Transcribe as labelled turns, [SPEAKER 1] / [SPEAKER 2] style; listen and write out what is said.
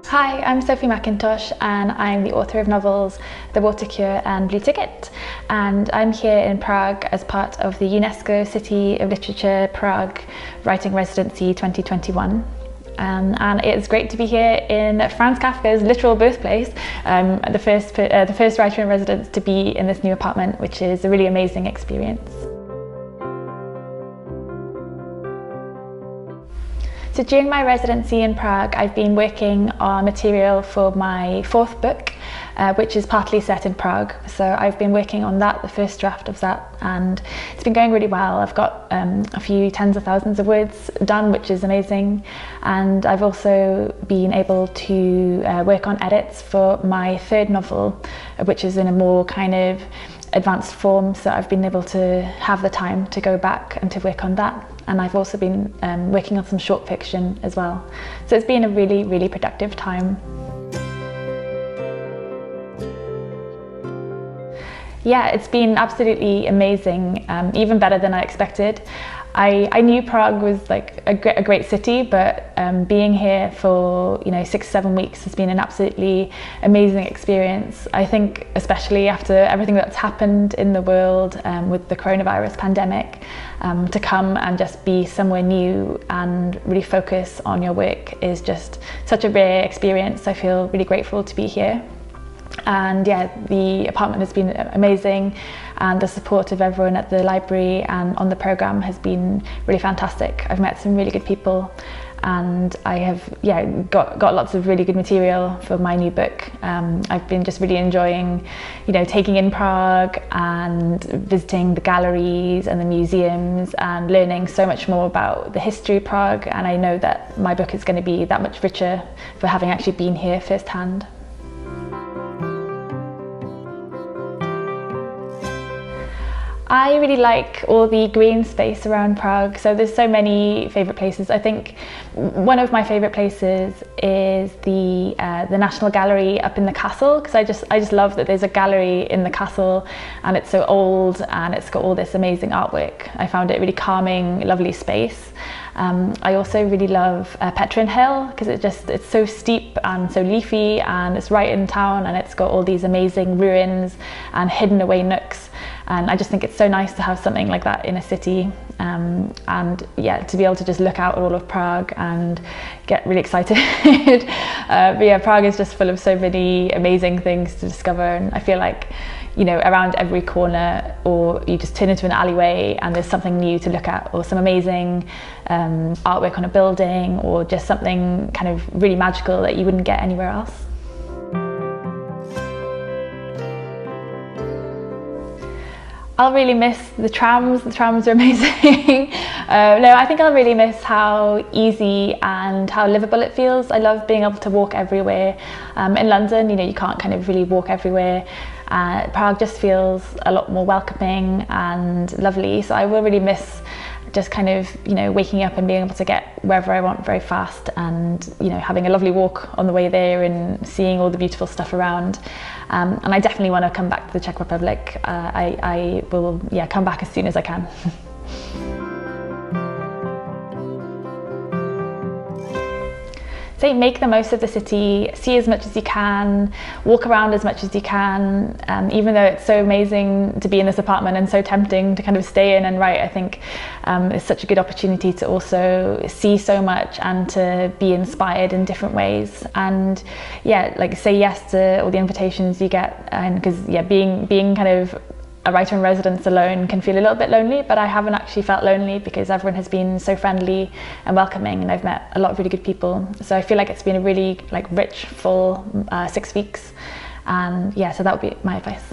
[SPEAKER 1] Hi, I'm Sophie Mackintosh and I'm the author of novels The Water Cure and Blue Ticket, and I'm here in Prague as part of the UNESCO City of Literature Prague Writing Residency 2021. And it's great to be here in Franz Kafka's literal birthplace, the first writer in residence to be in this new apartment, which is a really amazing experience. So during my residency in Prague, I've been working on material for my fourth book, which is partly set in Prague. So I've been working on that, the first draft of that, and it's been going really well. I've got a few tens of thousands of words done, which is amazing. And I've also been able to work on edits for my third novel, which is in a more kind of advanced form, so I've been able to have the time to go back and to work on that. And I've also been working on some short fiction as well. So it's been a really, really productive time. Yeah, it's been absolutely amazing, even better than I expected. I knew Prague was like a great city, but being here for 6-7 weeks has been an absolutely amazing experience. I think especially after everything that's happened in the world with the coronavirus pandemic, to come and just be somewhere new and really focus on your work is just such a rare experience. I feel really grateful to be here. And yeah, the apartment has been amazing, and the support of everyone at the library and on the programme has been really fantastic. I've met some really good people, and I have got lots of really good material for my new book. I've been just really enjoying taking in Prague and visiting the galleries and the museums and learning so much more about the history of Prague, and I know that my book is going to be that much richer for having actually been here firsthand. I really like all the green space around Prague, so there's so many favourite places. I think one of my favourite places is the National Gallery up in the castle, because I just love that there's a gallery in the castle and it's so old and it's got all this amazing artwork. I found it a really calming, lovely space. I also really love Petrin Hill, because it's so steep and so leafy, and it's right in town, and it's got all these amazing ruins and hidden away nooks. And I just think it's so nice to have something like that in a city, and yeah, to be able to just look out at all of Prague and get really excited. But yeah, Prague is just full of so many amazing things to discover, and I feel like around every corner, or you just turn into an alleyway and there's something new to look at, or some amazing artwork on a building, or just something kind of really magical that you wouldn't get anywhere else. I'll really miss the trams. The trams are amazing. No, I think I'll really miss how easy and how livable it feels. I love being able to walk everywhere. In London, you can't kind of really walk everywhere. Prague just feels a lot more welcoming and lovely. So I will really miss just kind of waking up and being able to get wherever I want very fast, and having a lovely walk on the way there and seeing all the beautiful stuff around. And I definitely want to come back to the Czech Republic. I will come back as soon as I can. So make the most of the city, see as much as you can, walk around as much as you can. Even though it's so amazing to be in this apartment and so tempting to kind of stay in and write, I think it's such a good opportunity to also see so much and to be inspired in different ways. And yeah, like say yes to all the invitations you get, and because being kind of a writer in residence alone can feel a little bit lonely, but I haven't actually felt lonely because everyone has been so friendly and welcoming, and I've met a lot of really good people. So I feel like it's been a really rich, full 6 weeks, and yeah, so that would be my advice.